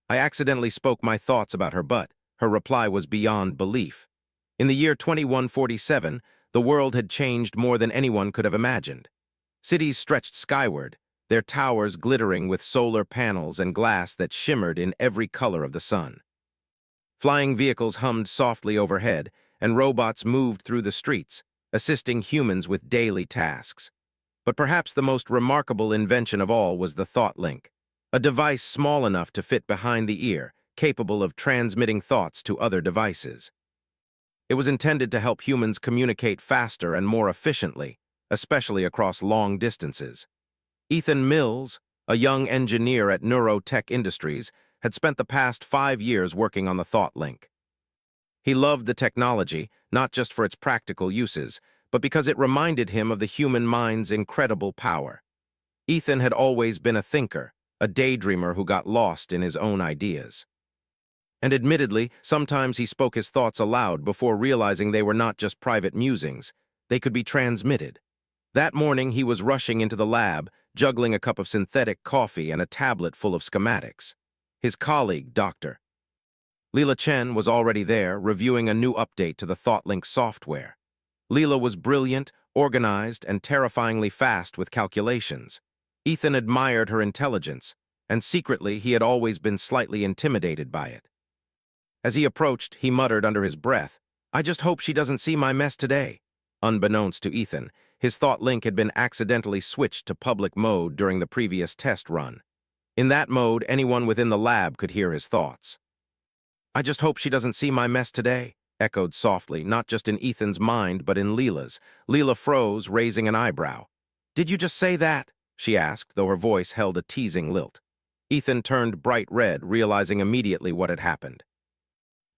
I accidentally spoke my thoughts about her butt. Her reply was beyond belief. In the year 2147, the world had changed more than anyone could have imagined. Cities stretched skyward, their towers glittering with solar panels and glass that shimmered in every color of the sun. Flying vehicles hummed softly overhead, and robots moved through the streets, assisting humans with daily tasks. But perhaps the most remarkable invention of all was the thought link, a device small enough to fit behind the ear, capable of transmitting thoughts to other devices. It was intended to help humans communicate faster and more efficiently, especially across long distances. Ethan Mills, a young engineer at Neurotech Industries, had spent the past 5 years working on the thought link. He loved the technology, not just for its practical uses, but because it reminded him of the human mind's incredible power. Ethan had always been a thinker, a daydreamer who got lost in his own ideas. And admittedly, sometimes he spoke his thoughts aloud before realizing they were not just private musings, they could be transmitted. That morning he was rushing into the lab, juggling a cup of synthetic coffee and a tablet full of schematics. His colleague, Dr. Leela Chen, was already there, reviewing a new update to the ThoughtLink software. Leela was brilliant, organized, and terrifyingly fast with calculations. Ethan admired her intelligence, and secretly he had always been slightly intimidated by it. As he approached, he muttered under his breath, "I just hope she doesn't see my mess today." Unbeknownst to Ethan, his thought link had been accidentally switched to public mode during the previous test run. In that mode, anyone within the lab could hear his thoughts. "I just hope she doesn't see my mess today," echoed softly, not just in Ethan's mind, but in Leela's. Leela froze, raising an eyebrow. "Did you just say that?" she asked, though her voice held a teasing lilt. Ethan turned bright red, realizing immediately what had happened.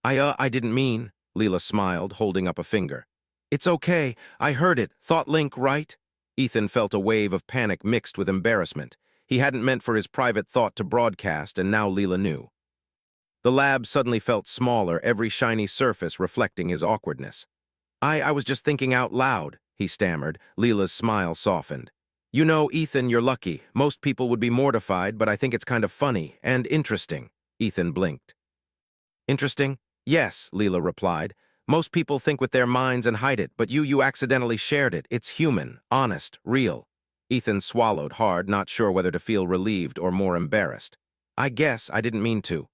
I didn't mean," Leela smiled, holding up a finger. "It's okay, I heard it. Thought link, right?" Ethan felt a wave of panic mixed with embarrassment. He hadn't meant for his private thought to broadcast, and now Leela knew. The lab suddenly felt smaller, every shiny surface reflecting his awkwardness. I was just thinking out loud," he stammered. Leela's smile softened. "You know, Ethan, you're lucky. Most people would be mortified, but I think it's kind of funny and interesting." Ethan blinked. "Interesting? Yes," Leela replied. "Most people think with their minds and hide it, but you accidentally shared it. It's human, honest, real." Ethan swallowed hard, not sure whether to feel relieved or more embarrassed. "I guess I didn't mean to."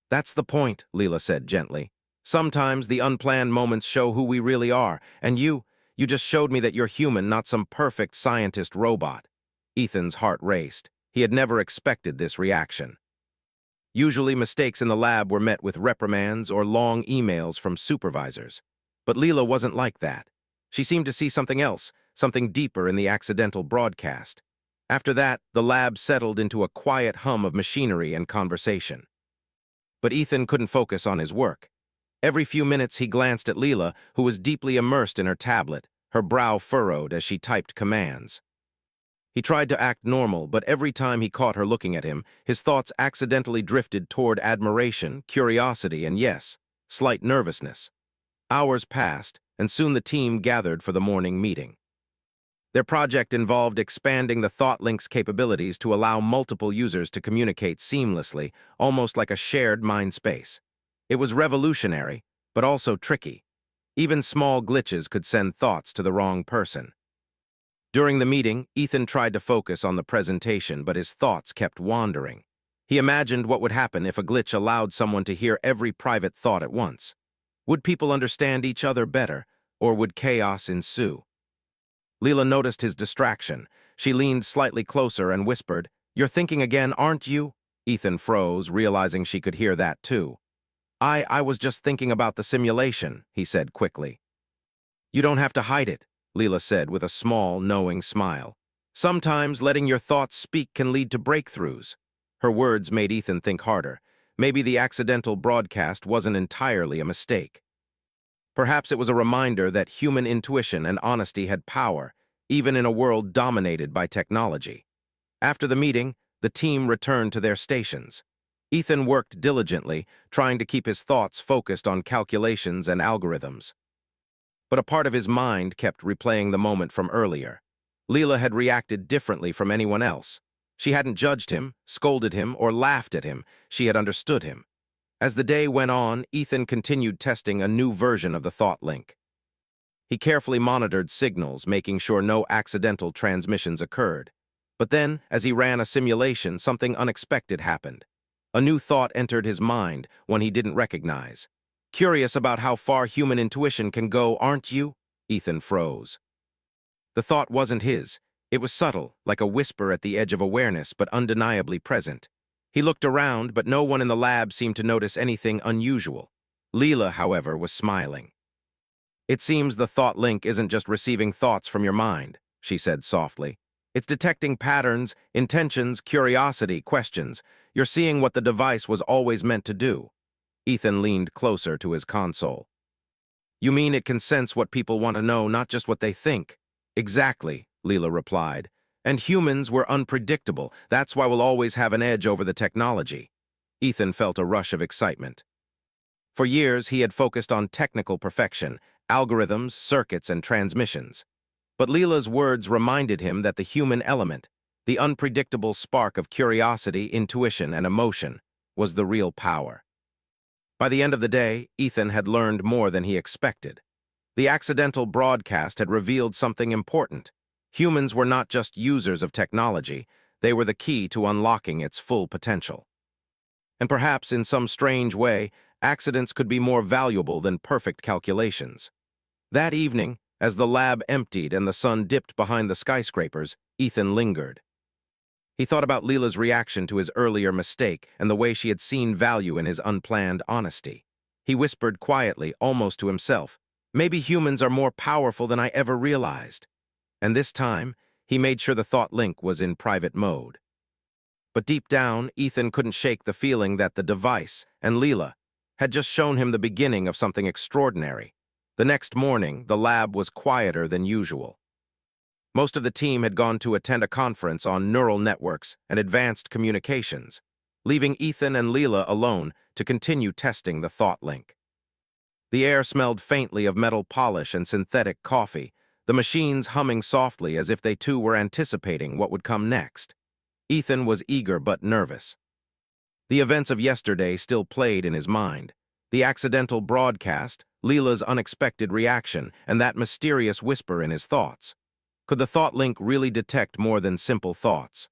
"That's the point," Leela said gently. "Sometimes the unplanned moments show who we really are, and you just showed me that you're human, not some perfect scientist robot." Ethan's heart raced. He had never expected this reaction. Usually, mistakes in the lab were met with reprimands or long emails from supervisors. But Leela wasn't like that. She seemed to see something else, something deeper in the accidental broadcast. After that, the lab settled into a quiet hum of machinery and conversation. But Ethan couldn't focus on his work. Every few minutes he glanced at Leela, who was deeply immersed in her tablet, her brow furrowed as she typed commands. He tried to act normal, but every time he caught her looking at him, his thoughts accidentally drifted toward admiration, curiosity, and yes, slight nervousness. Hours passed, and soon the team gathered for the morning meeting. Their project involved expanding the ThoughtLink's capabilities to allow multiple users to communicate seamlessly, almost like a shared mind space. It was revolutionary, but also tricky. Even small glitches could send thoughts to the wrong person. During the meeting, Ethan tried to focus on the presentation, but his thoughts kept wandering. He imagined what would happen if a glitch allowed someone to hear every private thought at once. Would people understand each other better, or would chaos ensue? Leela noticed his distraction. She leaned slightly closer and whispered, "You're thinking again, aren't you?" Ethan froze, realizing she could hear that too. I was just thinking about the simulation," he said quickly. "You don't have to hide it," Leela said with a small, knowing smile. "Sometimes letting your thoughts speak can lead to breakthroughs." Her words made Ethan think harder. Maybe the accidental broadcast wasn't entirely a mistake. Perhaps it was a reminder that human intuition and honesty had power, even in a world dominated by technology. After the meeting, the team returned to their stations. Ethan worked diligently, trying to keep his thoughts focused on calculations and algorithms. But a part of his mind kept replaying the moment from earlier. Leela had reacted differently from anyone else. She hadn't judged him, scolded him, or laughed at him. She had understood him. As the day went on, Ethan continued testing a new version of the thought link. He carefully monitored signals, making sure no accidental transmissions occurred. But then, as he ran a simulation, something unexpected happened. A new thought entered his mind, one he didn't recognize. "Curious about how far human intuition can go, aren't you?" Ethan froze. The thought wasn't his. It was subtle, like a whisper at the edge of awareness, but undeniably present. He looked around, but no one in the lab seemed to notice anything unusual. Leela, however, was smiling. "It seems the thought link isn't just receiving thoughts from your mind," she said softly. "It's detecting patterns, intentions, curiosity, questions. You're seeing what the device was always meant to do." Ethan leaned closer to his console. "You mean it can sense what people want to know, not just what they think?" "Exactly," Leela replied. "And humans were unpredictable. That's why we'll always have an edge over the technology." Ethan felt a rush of excitement. For years, he had focused on technical perfection, algorithms, circuits, and transmissions. But Leela's words reminded him that the human element, the unpredictable spark of curiosity, intuition, and emotion, was the real power. By the end of the day, Ethan had learned more than he expected. The accidental broadcast had revealed something important. Humans were not just users of technology, they were the key to unlocking its full potential. And perhaps, in some strange way, accidents could be more valuable than perfect calculations. That evening, as the lab emptied and the sun dipped behind the skyscrapers, Ethan lingered. He thought about Leela's reaction to his earlier mistake and the way she had seen value in his unplanned honesty. He whispered quietly, almost to himself, "Maybe humans are more powerful than I ever realized." And this time, he made sure the thought link was in private mode. But deep down, Ethan couldn't shake the feeling that the device, and Leela, had just shown him the beginning of something extraordinary. The next morning, the lab was quieter than usual. Most of the team had gone to attend a conference on neural networks and advanced communications, leaving Ethan and Leela alone to continue testing the thought link. The air smelled faintly of metal polish and synthetic coffee, the machines humming softly as if they too were anticipating what would come next. Ethan was eager but nervous. The events of yesterday still played in his mind. The accidental broadcast, Leela's unexpected reaction, and that mysterious whisper in his thoughts. Could the thought link really detect more than simple thoughts?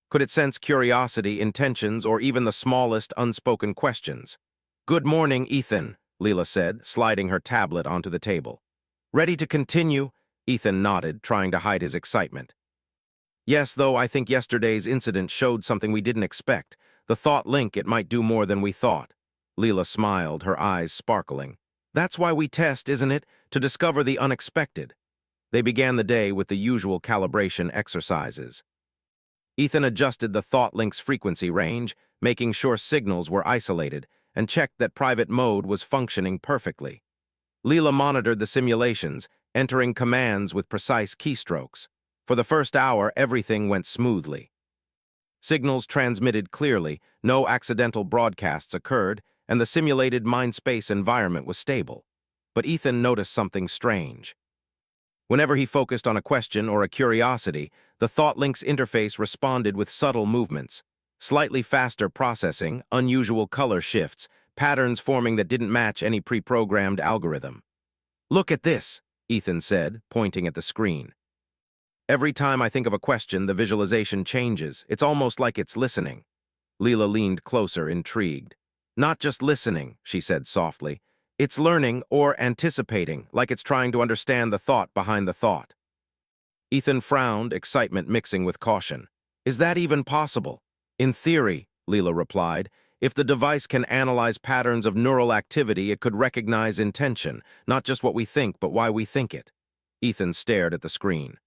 Could it sense curiosity, intentions, or even the smallest unspoken questions? "Good morning, Ethan," Leela said, sliding her tablet onto the table. "Ready to continue?" Ethan nodded, trying to hide his excitement. "Yes, though I think yesterday's incident showed something we didn't expect. The thought link, it might do more than we thought." Leela smiled, her eyes sparkling. "That's why we test, isn't it? To discover the unexpected." They began the day with the usual calibration exercises. Ethan adjusted the thought link's frequency range, making sure signals were isolated, and checked that private mode was functioning perfectly. Leela monitored the simulations, entering commands with precise keystrokes. For the first hour, everything went smoothly. Signals transmitted clearly, no accidental broadcasts occurred, and the simulated mindspace environment was stable. But Ethan noticed something strange. Whenever he focused on a question or a curiosity, the thought link's interface responded with subtle movements, slightly faster processing, unusual color shifts, patterns forming that didn't match any pre-programmed algorithm. "Look at this," Ethan said, pointing at the screen. "Every time I think of a question, the visualization changes. It's almost like it's listening." Leela leaned closer, intrigued. "Not just listening," she said softly. "It's learning or anticipating, like it's trying to understand the thought behind the thought." Ethan frowned, excitement mixing with caution. "Is that even possible?" "In theory," Leela replied. "If the device can analyze patterns of neural activity, it could recognize intention, not just what we think, but why we think it." Ethan stared at the screen.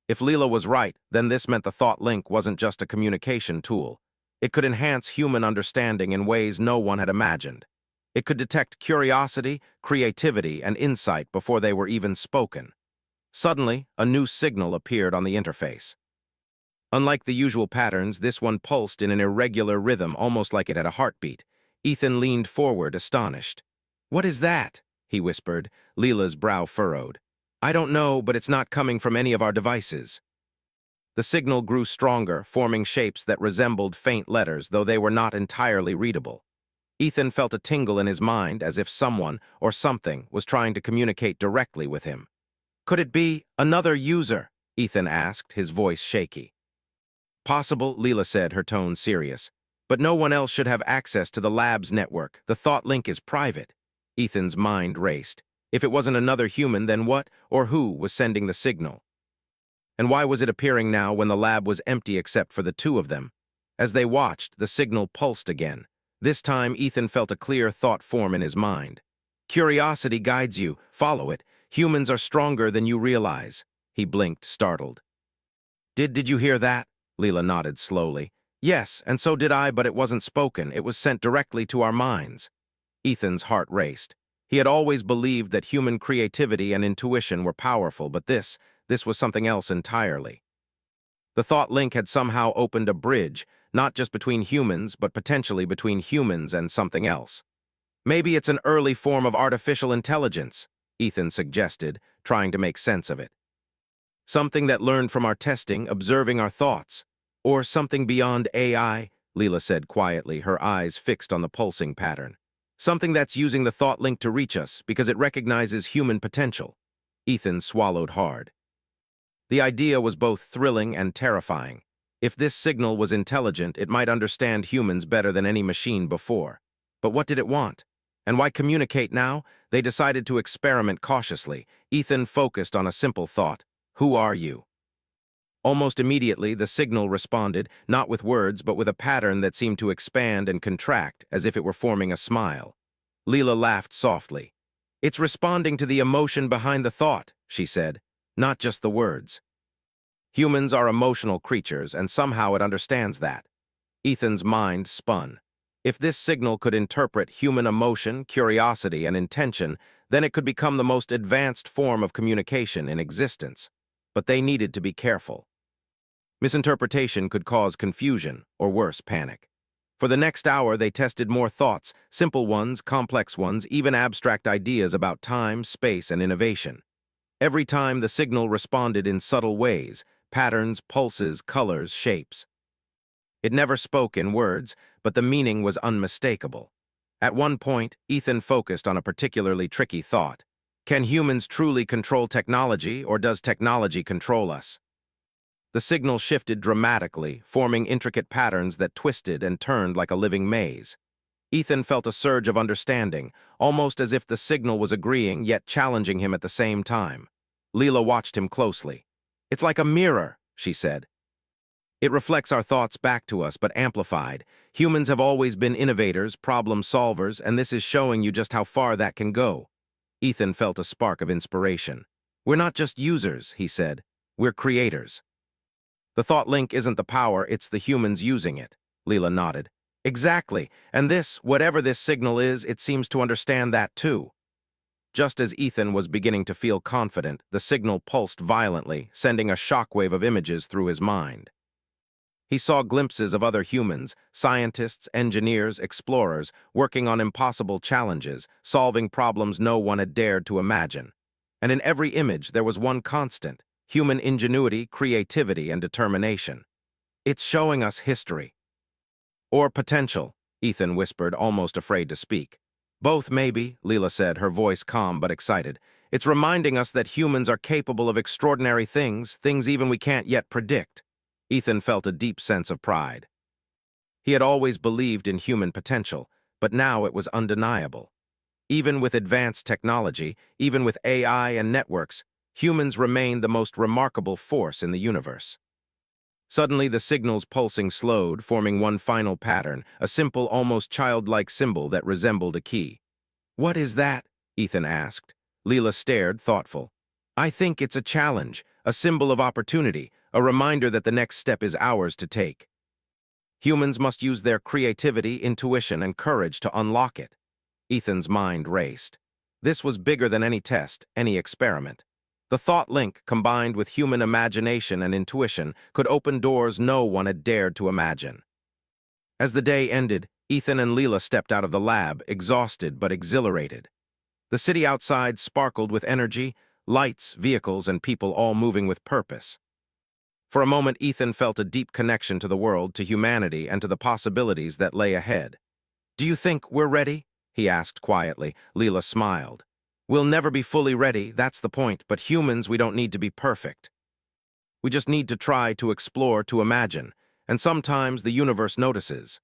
If Leela was right, then this meant the thought link wasn't just a communication tool. It could enhance human understanding in ways no one had imagined. It could detect curiosity, creativity, and insight before they were even spoken. Suddenly, a new signal appeared on the interface. Unlike the usual patterns, this one pulsed in an irregular rhythm, almost like it had a heartbeat. Ethan leaned forward, astonished. "What is that?" he whispered, Leela's brow furrowed. "I don't know, but it's not coming from any of our devices." The signal grew stronger, forming shapes that resembled faint letters, though they were not entirely readable. Ethan felt a tingle in his mind, as if someone or something was trying to communicate directly with him. Could it be another user? Ethan asked, his voice shaky. Possible, Leela said, her tone serious. But no one else should have access to the lab's network. The thought link is private. Ethan's mind raced. If it wasn't another human, then what or who was sending the signal? And why was it appearing now when the lab was empty except for the two of them? As they watched, the signal pulsed again. This time, Ethan felt a clear thought form in his mind. Curiosity guides you. Follow it. Humans are stronger than you realize. He blinked, startled. Did you hear that? Leela nodded slowly. Yes, and so did I, but it wasn't spoken. It was sent directly to our minds. Ethan's heart raced. He had always believed that human creativity and intuition were powerful, but this was something else entirely. The thought link had somehow opened a bridge, not just between humans, but potentially between humans and something else. Maybe it's an early form of artificial intelligence, Ethan suggested, trying to make sense of it. Something that learned from our testing, observing our thoughts. Or something beyond AI, Leela said quietly, her eyes fixed on the pulsing pattern. Something that's using the thought link to reach us because it recognizes human potential. Ethan swallowed hard. The idea was both thrilling and terrifying. If this signal was intelligent, it might understand humans better than any machine before. But what did it want? And why communicate now? They decided to experiment cautiously. Ethan focused on a simple thought. Who are you? Almost immediately, the signal responded, not with words, but with a pattern that seemed to expand and contract, as if it were forming a smile. Leela laughed softly. It's responding to the emotion behind the thought, she said, not just the words. Humans are emotional creatures, and somehow it understands that. Ethan's mind spun. If this signal could interpret human emotion, curiosity, and intention, then it could become the most advanced form of communication in existence. But they needed to be careful. Misinterpretation could cause confusion, or worse, panic. For the next hour, they tested more thoughts, simple ones, complex ones, even abstract ideas about time, space, and innovation. Every time, the signal responded in subtle ways, patterns, pulses, colors, shapes. It never spoke in words, but the meaning was unmistakable. At one point, Ethan focused on a particularly tricky thought. Can humans truly control technology, or does technology control us? The signal shifted dramatically, forming intricate patterns that twisted and turned like a living maze. Ethan felt a surge of understanding, almost as if the signal was agreeing yet challenging him at the same time. Leela watched him closely. It's like a mirror, she said. It reflects our thoughts back to us, but amplified. Humans have always been innovators, problem solvers, and this is showing you just how far that can go. Ethan felt a spark of inspiration. We're not just users, he said. We're creators. The thought link isn't the power, it's the humans using it. Leela nodded. Exactly, and this, whatever this signal is, it seems to understand that too. Just as Ethan was beginning to feel confident, the signal pulsed violently, sending a shockwave of images through his mind. He saw glimpses of other humans, scientists, engineers, explorers, working on impossible challenges, solving problems no one had dared to imagine. And in every image there was one constant: human ingenuity, creativity, and determination. It's showing us history. Or potential, Ethan whispered, almost afraid to speak. Both, maybe, Leela said, her voice calm but excited. It's reminding us that humans are capable of extraordinary things, things even we can't yet predict. Ethan felt a deep sense of pride. He had always believed in human potential, but now it was undeniable. Even with advanced technology, even with AI and networks, humans remain the most remarkable force in the universe. Suddenly, the signal's pulsing slowed, forming one final pattern, a simple, almost childlike symbol that resembled a key. What is that? Ethan asked. Leela stared, thoughtful. I think it's a challenge, a symbol of opportunity, a reminder that the next step is ours to take. Humans must use their creativity, intuition, and courage to unlock it. Ethan's mind raced. This was bigger than any test, any experiment. The thought link, combined with human imagination and intuition, could open doors no one had dared to imagine. As the day ended, Ethan and Leela stepped out of the lab, exhausted but exhilarated. The city outside sparkled with energy, lights, vehicles, and people all moving with purpose. For a moment, Ethan felt a deep connection to the world, to humanity, and to the possibilities that lay ahead. "Do you think we're ready?" he asked quietly. Leela smiled. "We'll never be fully ready, that's the point, but humans, we don't need to be perfect. We just need to try, to explore, to imagine, and sometimes the universe notices."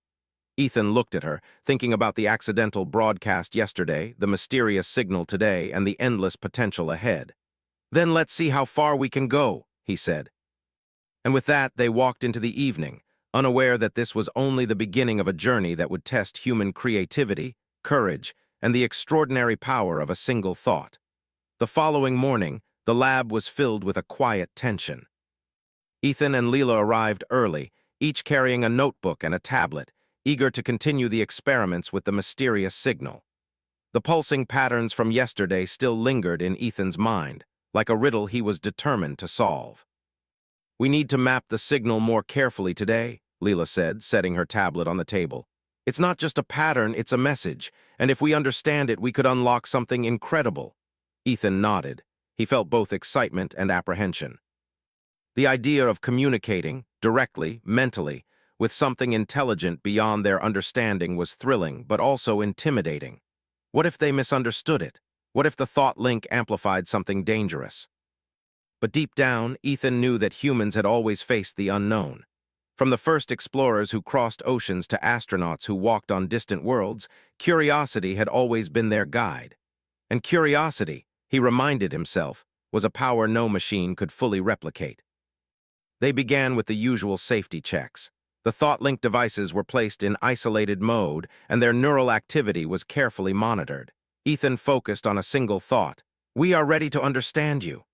Ethan looked at her, thinking about the accidental broadcast yesterday, the mysterious signal today, and the endless potential ahead. "Then let's see how far we can go," he said. And with that, they walked into the evening, unaware that this was only the beginning of a journey that would test human creativity, courage, and the extraordinary power of a single thought. The following morning, the lab was filled with a quiet tension. Ethan and Leela arrived early, each carrying a notebook and a tablet, eager to continue the experiments with the mysterious signal. The pulsing patterns from yesterday still lingered in Ethan's mind, like a riddle he was determined to solve. "We need to map the signal more carefully today," Leela said, setting her tablet on the table. "It's not just a pattern, it's a message, and if we understand it, we could unlock something incredible." Ethan nodded. He felt both excitement and apprehension. The idea of communicating, directly, mentally, with something intelligent beyond their understanding was thrilling, but also intimidating. What if they misunderstood it? What if the thought link amplified something dangerous? But deep down, Ethan knew that humans had always faced the unknown. From the first explorers who crossed oceans to astronauts who walked on distant worlds, curiosity had always been their guide. And curiosity, he reminded himself, was a power no machine could fully replicate. They began with the usual safety checks. The thought-link devices were placed in isolated mode, and their neural activity was carefully monitored. Ethan focused on a single thought: "We are ready to understand you."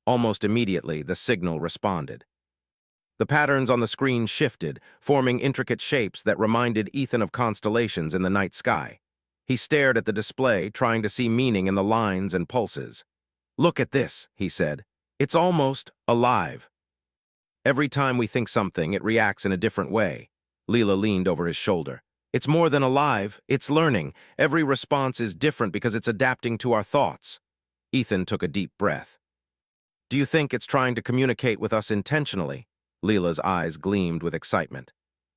Almost immediately, the signal responded. The patterns on the screen shifted, forming intricate shapes that reminded Ethan of constellations in the night sky. He stared at the display, trying to see meaning in the lines and pulses. "Look at this," he said. "It's almost alive." "Every time we think something, it reacts in a different way." Leela leaned over his shoulder. "It's more than alive, it's learning. Every response is different because it's adapting to our thoughts." Ethan took a deep breath. "Do you think it's trying to communicate with us intentionally?" Leela's eyes gleamed with excitement.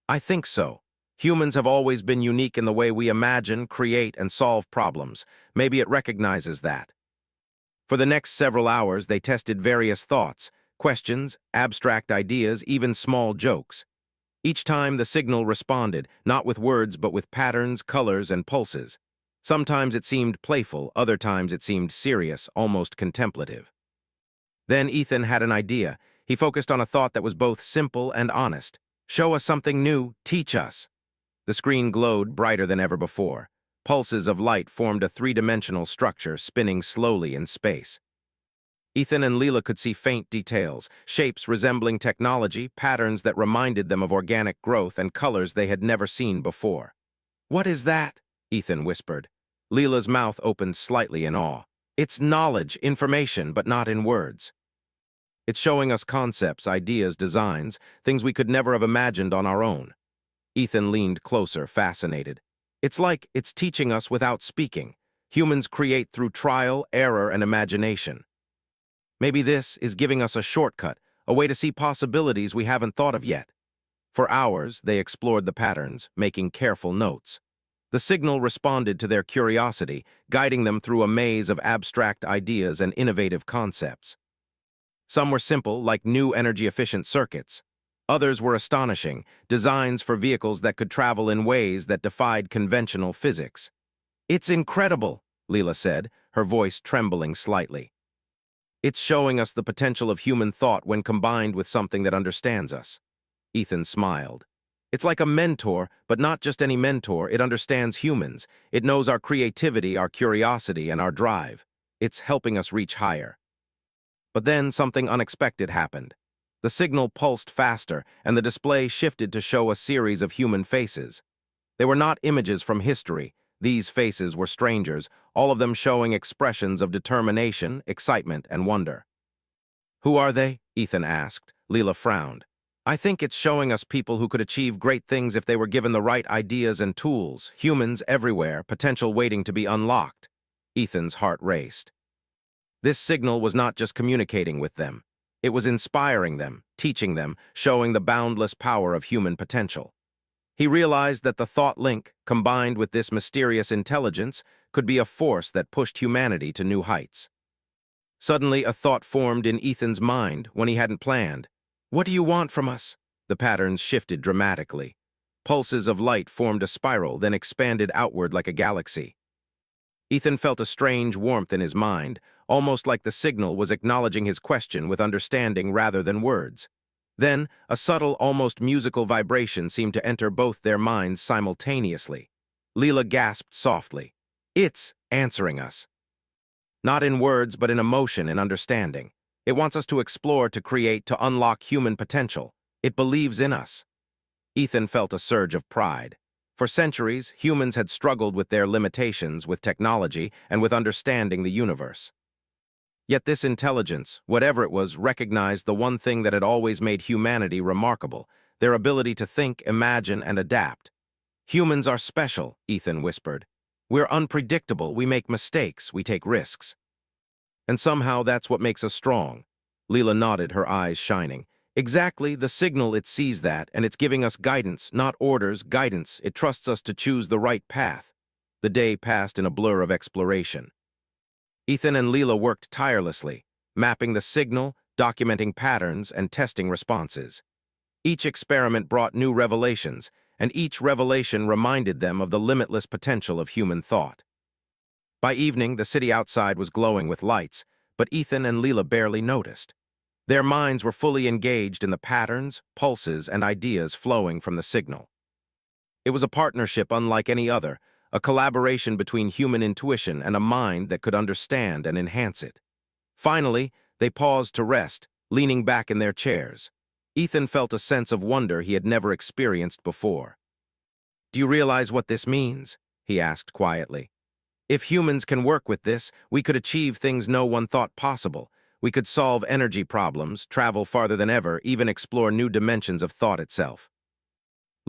"I think so. Humans have always been unique in the way we imagine, create, and solve problems. Maybe it recognizes that." For the next several hours, they tested various thoughts, questions, abstract ideas, even small jokes. Each time the signal responded, not with words but with patterns, colors, and pulses. Sometimes it seemed playful, other times it seemed serious, almost contemplative. Then Ethan had an idea. He focused on a thought that was both simple and honest. "Show us something new, teach us." The screen glowed brighter than ever before. Pulses of light formed a three-dimensional structure, spinning slowly in space. Ethan and Leela could see faint details, shapes resembling technology, patterns that reminded them of organic growth, and colors they had never seen before. "What is that?" Ethan whispered. Leela's mouth opened slightly in awe. "It's knowledge, information, but not in words. It's showing us concepts, ideas, designs, things we could never have imagined on our own." Ethan leaned closer, fascinated. "It's like it's teaching us without speaking. Humans create through trial, error, and imagination. Maybe this is giving us a shortcut, a way to see possibilities we haven't thought of yet." For hours, they explored the patterns, making careful notes. The signal responded to their curiosity, guiding them through a maze of abstract ideas and innovative concepts. Some were simple, like new energy-efficient circuits. Others were astonishing, designs for vehicles that could travel in ways that defied conventional physics. "It's incredible," Leela said, her voice trembling slightly. "It's showing us the potential of human thought when combined with something that understands us." Ethan smiled. "It's like a mentor, but not just any mentor. It understands humans. It knows our creativity, our curiosity, and our drive. It's helping us reach higher." But then something unexpected happened. The signal pulsed faster, and the display shifted to show a series of human faces. They were not images from history. These faces were strangers, all of them showing expressions of determination, excitement, and wonder. "Who are they?" Ethan asked. Leela frowned. "I think it's showing us people who could achieve great things if they were given the right ideas and tools. Humans everywhere, potential waiting to be unlocked." Ethan's heart raced. This signal was not just communicating with them. It was inspiring them, teaching them, showing the boundless power of human potential. He realized that the thought link, combined with this mysterious intelligence, could be a force that pushed humanity to new heights. Suddenly, a thought formed in Ethan's mind when he hadn't planned. "What do you want from us?" The patterns shifted dramatically. Pulses of light formed a spiral, then expanded outward like a galaxy. Ethan felt a strange warmth in his mind, almost like the signal was acknowledging his question with understanding rather than words. Then, a subtle, almost musical vibration seemed to enter both their minds simultaneously. Leela gasped softly. "It's answering us." Not in words, but in emotion and understanding. It wants us to explore, to create, to unlock human potential. It believes in us. Ethan felt a surge of pride. For centuries, humans had struggled with their limitations, with technology, and with understanding the universe. Yet this intelligence, whatever it was, recognized the one thing that had always made humanity remarkable: their ability to think, imagine, and adapt. "Humans are special," Ethan whispered. "We're unpredictable, we make mistakes, we take risks. And somehow that's what makes us strong." Leela nodded, her eyes shining. "Exactly, the signal, it sees that, and it's giving us guidance, not orders, guidance. It trusts us to choose the right path." The day passed in a blur of exploration. Ethan and Leela worked tirelessly, mapping the signal, documenting patterns, and testing responses. Each experiment brought new revelations, and each revelation reminded them of the limitless potential of human thought. By evening, the city outside was glowing with lights, but Ethan and Leela barely noticed. Their minds were fully engaged in the patterns, pulses, and ideas flowing from the signal. It was a partnership unlike any other, a collaboration between human intuition and a mind that could understand and enhance it. Finally, they paused to rest, leaning back in their chairs. Ethan felt a sense of wonder he had never experienced before. "Do you realize what this means?" he asked quietly. "If humans can work with this, we could achieve things no one thought possible. We could solve energy problems, travel farther than ever, even explore new dimensions of thought itself."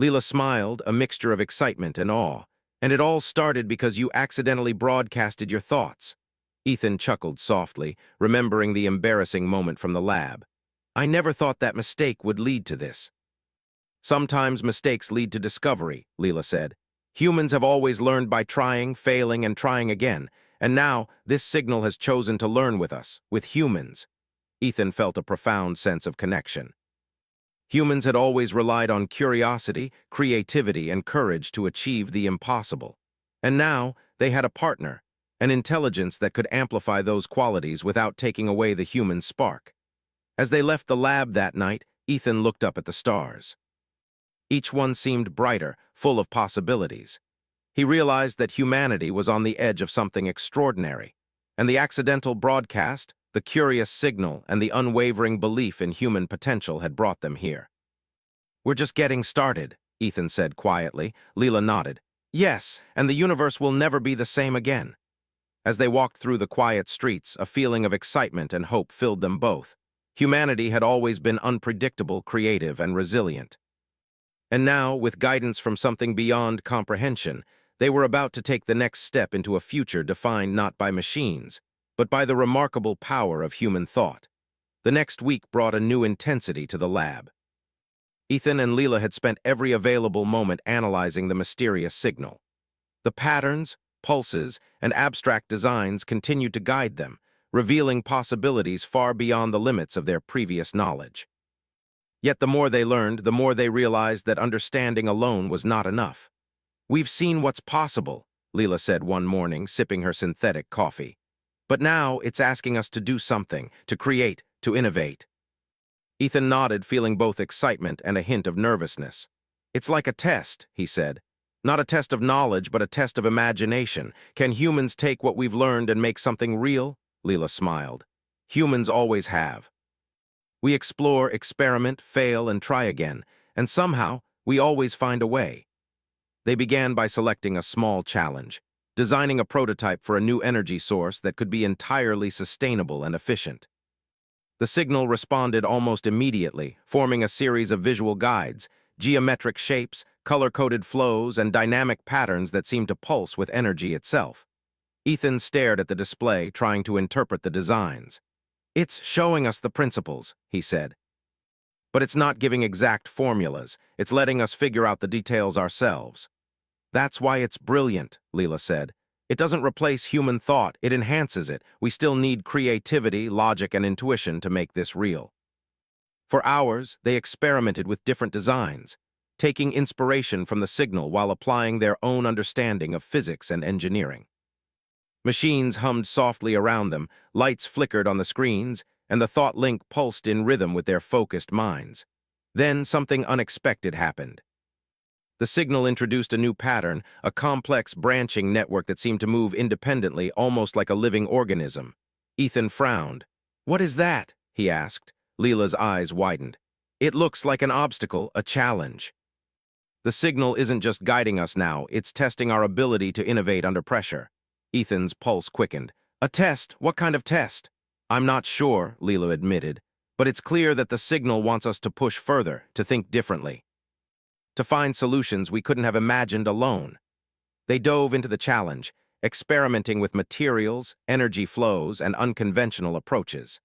Leela smiled, a mixture of excitement and awe. "And it all started because you accidentally broadcasted your thoughts." Ethan chuckled softly, remembering the embarrassing moment from the lab. "I never thought that mistake would lead to this." "Sometimes mistakes lead to discovery," Leela said. "Humans have always learned by trying, failing, and trying again. And now, this signal has chosen to learn with us, with humans." Ethan felt a profound sense of connection. Humans had always relied on curiosity, creativity, and courage to achieve the impossible. And now, they had a partner, an intelligence that could amplify those qualities without taking away the human spark. As they left the lab that night, Ethan looked up at the stars. Each one seemed brighter, full of possibilities. He realized that humanity was on the edge of something extraordinary, and the accidental broadcast, the curious signal, and the unwavering belief in human potential had brought them here. "We're just getting started," Ethan said quietly. Leela nodded. "Yes, and the universe will never be the same again." As they walked through the quiet streets, a feeling of excitement and hope filled them both. Humanity had always been unpredictable, creative, and resilient. And now, with guidance from something beyond comprehension, they were about to take the next step into a future defined not by machines, but by the remarkable power of human thought. The next week brought a new intensity to the lab. Ethan and Leela had spent every available moment analyzing the mysterious signal. The patterns, pulses, and abstract designs continued to guide them, revealing possibilities far beyond the limits of their previous knowledge. Yet the more they learned, the more they realized that understanding alone was not enough. "We've seen what's possible," Leela said one morning, sipping her synthetic coffee. "But now it's asking us to do something, to create, to innovate." Ethan nodded, feeling both excitement and a hint of nervousness. "It's like a test," he said. "Not a test of knowledge, but a test of imagination. Can humans take what we've learned and make something real?" Leela smiled. "Humans always have. We explore, experiment, fail, and try again, and somehow, we always find a way." They began by selecting a small challenge, designing a prototype for a new energy source that could be entirely sustainable and efficient. The signal responded almost immediately, forming a series of visual guides, geometric shapes, color-coded flows, and dynamic patterns that seemed to pulse with energy itself. Ethan stared at the display, trying to interpret the designs. It's showing us the principles, he said. But it's not giving exact formulas. It's letting us figure out the details ourselves. That's why it's brilliant, Leela said. It doesn't replace human thought, it enhances it. We still need creativity, logic, and intuition to make this real. For hours, they experimented with different designs, taking inspiration from the signal while applying their own understanding of physics and engineering. Machines hummed softly around them, lights flickered on the screens, and the thought link pulsed in rhythm with their focused minds. Then something unexpected happened. The signal introduced a new pattern, a complex branching network that seemed to move independently, almost like a living organism. Ethan frowned. "What is that?" he asked. Leela's eyes widened. "It looks like an obstacle, a challenge." "The signal isn't just guiding us now, it's testing our ability to innovate under pressure." Ethan's pulse quickened. "A test? What kind of test?" "I'm not sure," Leela admitted, "but it's clear that the signal wants us to push further, to think differently, to find solutions we couldn't have imagined alone." They dove into the challenge, experimenting with materials, energy flows, and unconventional approaches.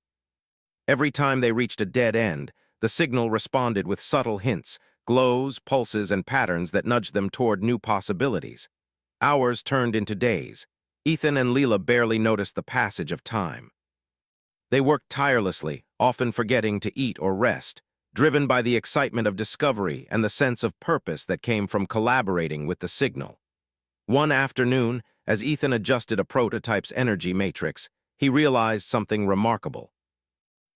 Every time they reached a dead end, the signal responded with subtle hints, glows, pulses, and patterns that nudged them toward new possibilities. Hours turned into days. Ethan and Leela barely noticed the passage of time. They worked tirelessly, often forgetting to eat or rest, driven by the excitement of discovery and the sense of purpose that came from collaborating with the signal. One afternoon, as Ethan adjusted a prototype's energy matrix, he realized something remarkable.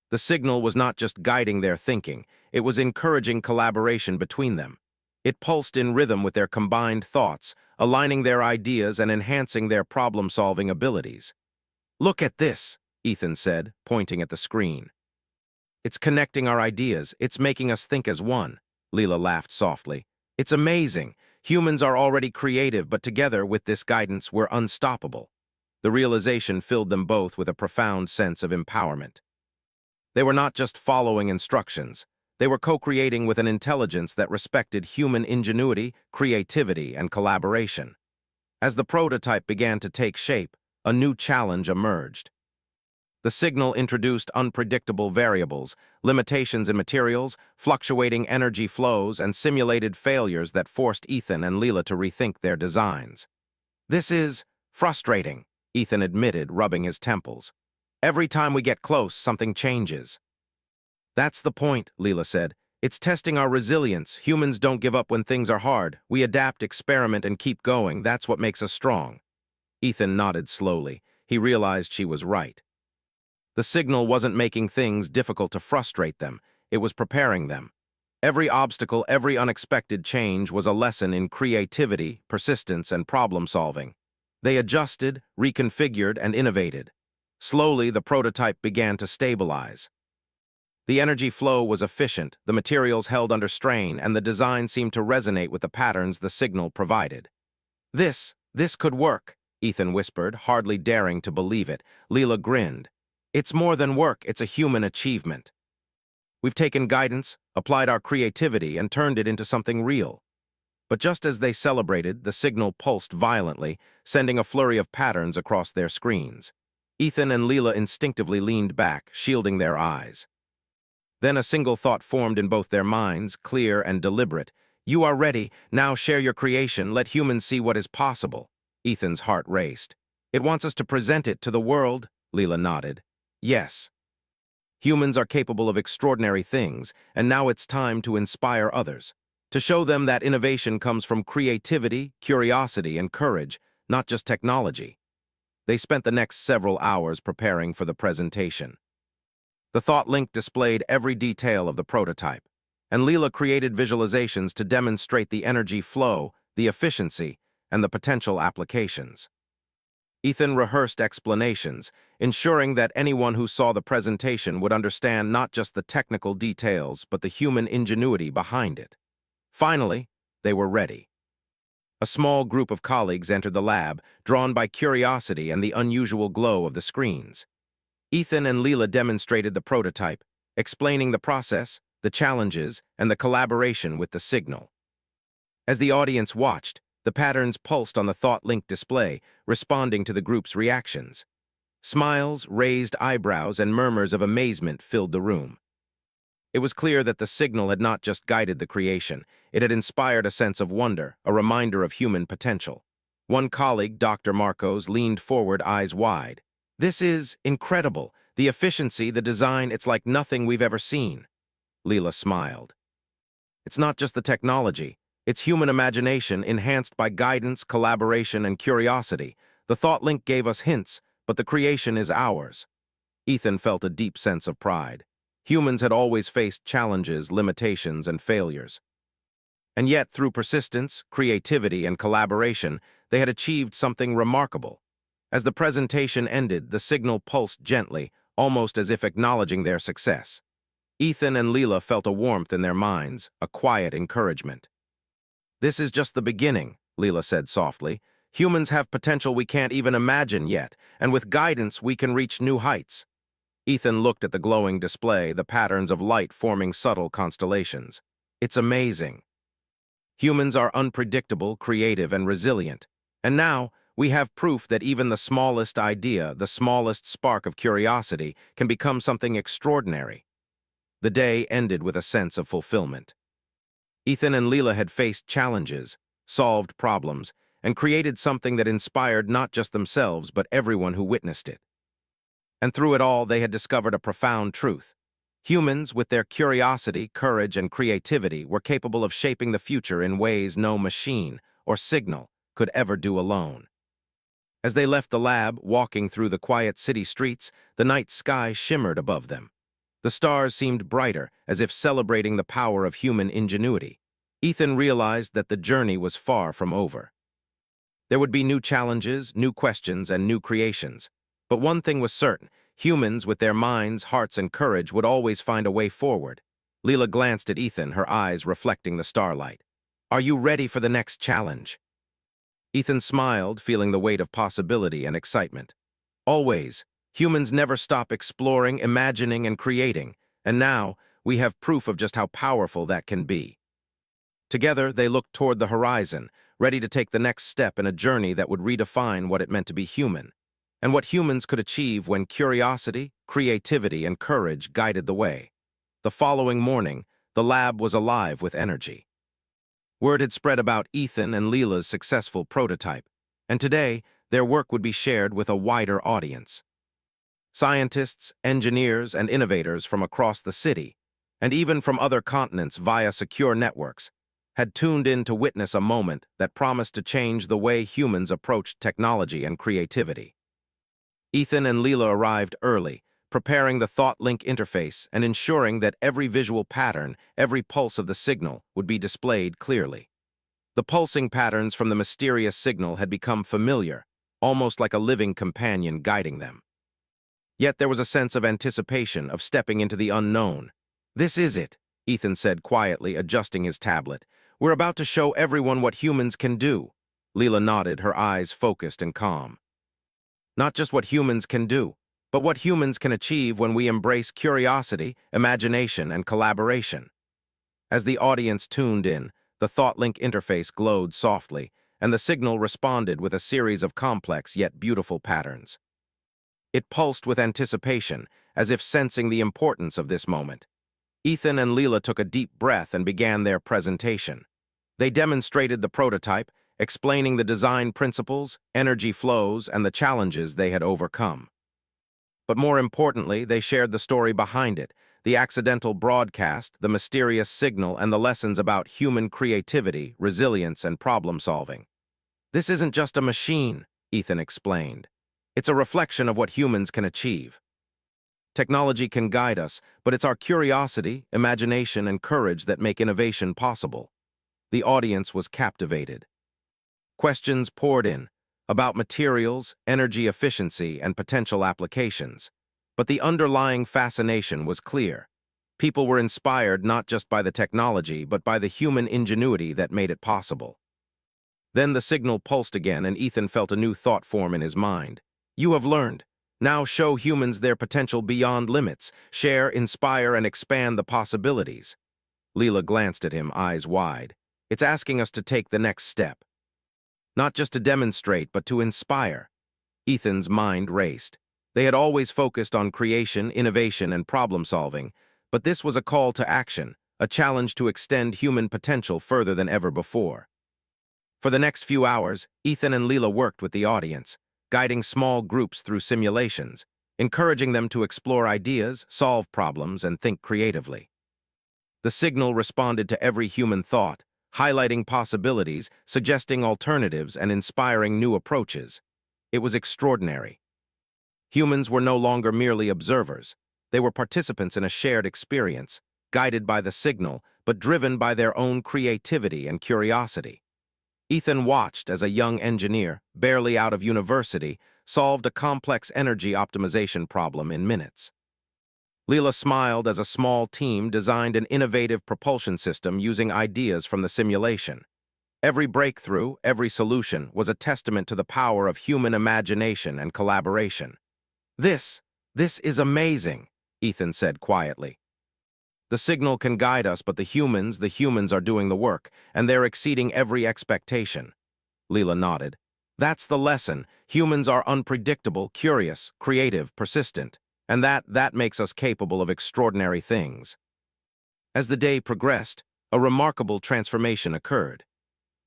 The signal was not just guiding their thinking, it was encouraging collaboration between them. It pulsed in rhythm with their combined thoughts, aligning their ideas and enhancing their problem-solving abilities. "Look at this," Ethan said, pointing at the screen. "It's connecting our ideas, it's making us think as one." Leela laughed softly. "It's amazing. Humans are already creative, but together with this guidance, we're unstoppable." The realization filled them both with a profound sense of empowerment. They were not just following instructions. They were co-creating with an intelligence that respected human ingenuity, creativity, and collaboration. As the prototype began to take shape, a new challenge emerged. The signal introduced unpredictable variables, limitations in materials, fluctuating energy flows, and simulated failures that forced Ethan and Leela to rethink their designs. "This is frustrating," Ethan admitted, rubbing his temples. "Every time we get close, something changes." "That's the point," Leela said. "It's testing our resilience. Humans don't give up when things are hard. We adapt, experiment, and keep going. That's what makes us strong." Ethan nodded slowly. He realized she was right. The signal wasn't making things difficult to frustrate them. It was preparing them. Every obstacle, every unexpected change was a lesson in creativity, persistence, and problem-solving. They adjusted, reconfigured, and innovated. Slowly, the prototype began to stabilize. The energy flow was efficient, the materials held under strain, and the design seemed to resonate with the patterns the signal provided. This could work," Ethan whispered, hardly daring to believe it. Leela grinned. "It's more than work, it's a human achievement. We've taken guidance, applied our creativity, and turned it into something real." But just as they celebrated, the signal pulsed violently, sending a flurry of patterns across their screens. Ethan and Leela instinctively leaned back, shielding their eyes. Then a single thought formed in both their minds, clear and deliberate. "You are ready. Now share your creation. Let humans see what is possible." Ethan's heart raced. "It wants us to present it to the world," Leela nodded. "Yes. Humans are capable of extraordinary things, and now it's time to inspire others. To show them that innovation comes from creativity, curiosity, and courage, not just technology." They spent the next several hours preparing for the presentation. The Thought Link displayed every detail of the prototype, and Leela created visualizations to demonstrate the energy flow, the efficiency, and the potential applications. Ethan rehearsed explanations, ensuring that anyone who saw the presentation would understand not just the technical details, but the human ingenuity behind it. Finally, they were ready. A small group of colleagues entered the lab, drawn by curiosity and the unusual glow of the screens. Ethan and Leela demonstrated the prototype, explaining the process, the challenges, and the collaboration with the signal. As the audience watched, the patterns pulsed on the Thought Link display, responding to the group's reactions. Smiles, raised eyebrows, and murmurs of amazement filled the room. It was clear that the signal had not just guided the creation, it had inspired a sense of wonder, a reminder of human potential. One colleague, Dr. Marcos, leaned forward, eyes wide. "This is incredible. The efficiency, the design, it's like nothing we've ever seen." Leela smiled. "It's not just the technology. It's human imagination enhanced by guidance, collaboration, and curiosity. The thought link gave us hints, but the creation is ours." Ethan felt a deep sense of pride. Humans had always faced challenges, limitations, and failures. And yet, through persistence, creativity, and collaboration, they had achieved something remarkable. As the presentation ended, the signal pulsed gently, almost as if acknowledging their success. Ethan and Leela felt a warmth in their minds, a quiet encouragement. "This is just the beginning," Leela said softly. "Humans have potential we can't even imagine yet, and with guidance we can reach new heights." Ethan looked at the glowing display, the patterns of light forming subtle constellations. "It's amazing. Humans are unpredictable, creative, and resilient. And now, we have proof that even the smallest idea, the smallest spark of curiosity, can become something extraordinary." The day ended with a sense of fulfillment. Ethan and Leela had faced challenges, solved problems, and created something that inspired not just themselves, but everyone who witnessed it. And through it all, they had discovered a profound truth. Humans, with their curiosity, courage, and creativity, were capable of shaping the future in ways no machine or signal could ever do alone. As they left the lab, walking through the quiet city streets, the night sky shimmered above them. The stars seemed brighter, as if celebrating the power of human ingenuity. Ethan realized that the journey was far from over. There would be new challenges, new questions, and new creations. But one thing was certain: humans, with their minds, hearts, and courage, would always find a way forward. Leela glanced at Ethan, her eyes reflecting the starlight. "Are you ready for the next challenge?" Ethan smiled, feeling the weight of possibility and excitement. "Always. Humans never stop exploring, imagining, and creating, and now we have proof of just how powerful that can be." Together, they looked toward the horizon, ready to take the next step in a journey that would redefine what it meant to be human, and what humans could achieve when curiosity, creativity, and courage guided the way. The following morning, the lab was alive with energy. Word had spread about Ethan and Leela's successful prototype, and today, their work would be shared with a wider audience. Scientists, engineers, and innovators from across the city, and even from other continents via secure networks, had tuned in to witness a moment that promised to change the way humans approached technology and creativity. Ethan and Leela arrived early, preparing the thought link interface and ensuring that every visual pattern, every pulse of the signal, would be displayed clearly. The pulsing patterns from the mysterious signal had become familiar, almost like a living companion guiding them. Yet there was a sense of anticipation, of stepping into the unknown. "This is it," Ethan said quietly, adjusting his tablet. "We're about to show everyone what humans can do." Leela nodded, her eyes focused and calm. "Not just what humans can do, but what humans can achieve when we embrace curiosity, imagination, and collaboration." As the audience tuned in, the ThoughtLink interface glowed softly, and the signal responded with a series of complex yet beautiful patterns. It pulsed with anticipation, as if sensing the importance of this moment. Ethan and Leela took a deep breath and began their presentation. They demonstrated the prototype, explaining the design principles, energy flows, and the challenges they had overcome. But more importantly, they shared the story behind it, the accidental broadcast, the mysterious signal, and the lessons about human creativity, resilience, and problem-solving. "This isn't just a machine," Ethan explained. "It's a reflection of what humans can achieve. Technology can guide us, but it's our curiosity, imagination, and courage that make innovation possible." The audience was captivated. Questions poured in about materials, energy efficiency, and potential applications. But the underlying fascination was clear. People were inspired not just by the technology, but by the human ingenuity that made it possible. Then the signal pulsed again, and Ethan felt a new thought form in his mind. "You have learned. Now show humans their potential beyond limits. Share, inspire, and expand the possibilities." Leela glanced at him, eyes wide. "It's asking us to take the next step. Not just to demonstrate, but to inspire." Ethan's mind raced. They had always focused on creation, innovation, and problem-solving, but this was a call to action, a challenge to extend human potential further than ever before. For the next few hours, Ethan and Leela worked with the audience, guiding small groups through simulations, encouraging them to explore ideas, solve problems, and think creatively. The signal responded to every human thought, highlighting possibilities, suggesting alternatives, and inspiring new approaches. It was extraordinary. Humans were no longer merely observers. They were participants in a shared experience, guided by the signal, but driven by their own creativity and curiosity. Ethan watched as a young engineer, barely out of university, solved a complex energy optimization problem in minutes. Leela smiled as a small team designed an innovative propulsion system using ideas from the simulation. Every breakthrough, every solution was a testament to the power of human imagination and collaboration. This is amazing, Ethan said quietly. The signal can guide us, but the humans are doing the work, and they're exceeding every expectation. Leela nodded. That's the lesson. Humans are unpredictable, curious, creative, persistent, and that makes us capable of extraordinary things. As the day progressed, a remarkable transformation occurred.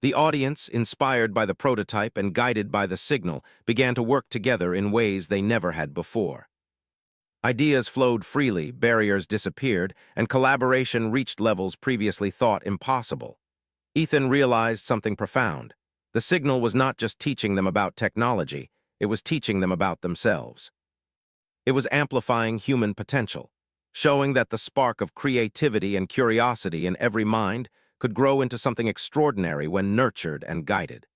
The audience, inspired by the prototype and guided by the signal, began to work together in ways they never had before. Ideas flowed freely, barriers disappeared, and collaboration reached levels previously thought impossible. Ethan realized something profound. The signal was not just teaching them about technology, it was teaching them about themselves. It was amplifying human potential, showing that the spark of creativity and curiosity in every mind could grow into something extraordinary when nurtured and guided.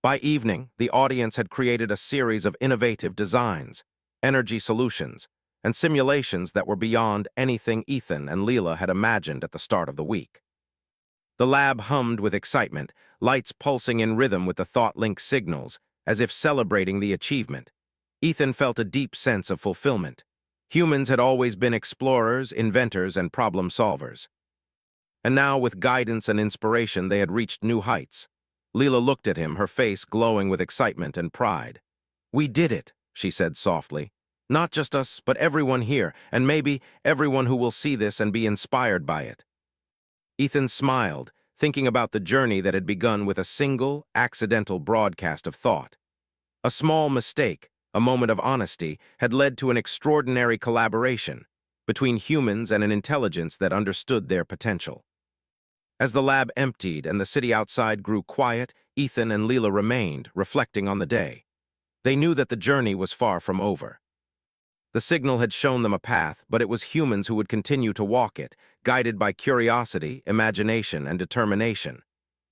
By evening, the audience had created a series of innovative designs, energy solutions, and simulations that were beyond anything Ethan and Leela had imagined at the start of the week. The lab hummed with excitement, lights pulsing in rhythm with the thought-link signals, as if celebrating the achievement. Ethan felt a deep sense of fulfillment. Humans had always been explorers, inventors, and problem solvers. And now, with guidance and inspiration, they had reached new heights. Leela looked at him, her face glowing with excitement and pride. "We did it," she said softly. "Not just us, but everyone here, and maybe everyone who will see this and be inspired by it." Ethan smiled, thinking about the journey that had begun with a single, accidental broadcast of thought. A small mistake, a moment of honesty, had led to an extraordinary collaboration between humans and an intelligence that understood their potential. As the lab emptied and the city outside grew quiet, Ethan and Leela remained, reflecting on the day. They knew that the journey was far from over. The signal had shown them a path, but it was humans who would continue to walk it, guided by curiosity, imagination, and determination.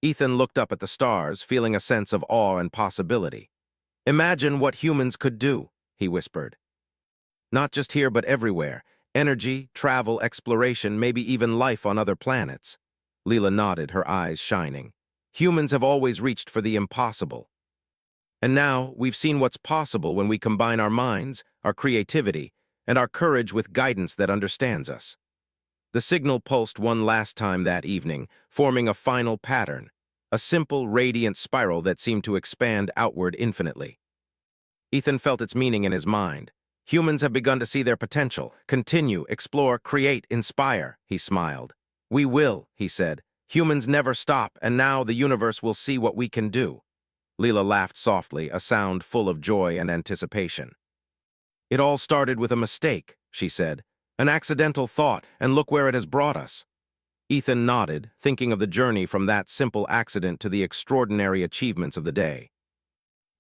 Ethan looked up at the stars, feeling a sense of awe and possibility. "Imagine what humans could do," he whispered. "Not just here, but everywhere. Energy, travel, exploration, maybe even life on other planets." Leela nodded, her eyes shining. "Humans have always reached for the impossible. And now, we've seen what's possible when we combine our minds, our creativity, and our courage with guidance that understands us." The signal pulsed one last time that evening, forming a final pattern, a simple, radiant spiral that seemed to expand outward infinitely. Ethan felt its meaning in his mind. Humans have begun to see their potential, continue, explore, create, inspire, he smiled. "We will," he said. "Humans never stop, and now the universe will see what we can do." Leela laughed softly, a sound full of joy and anticipation. "It all started with a mistake," she said. "An accidental thought, and look where it has brought us." Ethan nodded, thinking of the journey from that simple accident to the extraordinary achievements of the day.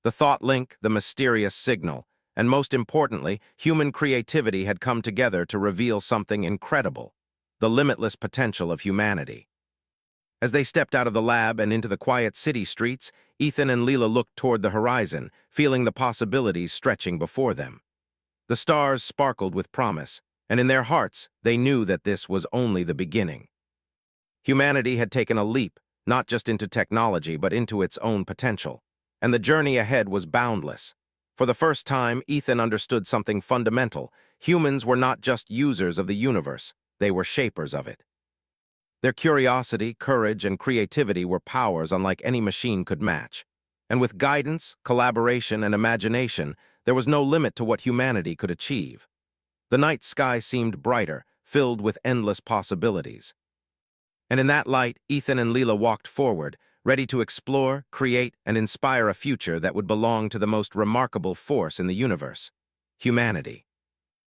The thought link, the mysterious signal, and most importantly, human creativity had come together to reveal something incredible, the limitless potential of humanity. As they stepped out of the lab and into the quiet city streets, Ethan and Leela looked toward the horizon, feeling the possibilities stretching before them. The stars sparkled with promise, and in their hearts, they knew that this was only the beginning. Humanity had taken a leap, not just into technology, but into its own potential, and the journey ahead was boundless. For the first time, Ethan understood something fundamental. Humans were not just users of the universe, they were shapers of it. Their curiosity, courage, and creativity were powers unlike any machine could match. And with guidance, collaboration, and imagination, there was no limit to what humanity could achieve. The night sky seemed brighter, filled with endless possibilities. And in that light, Ethan and Leela walked forward, ready to explore, create, and inspire a future that would belong to the most remarkable force in the universe: humanity.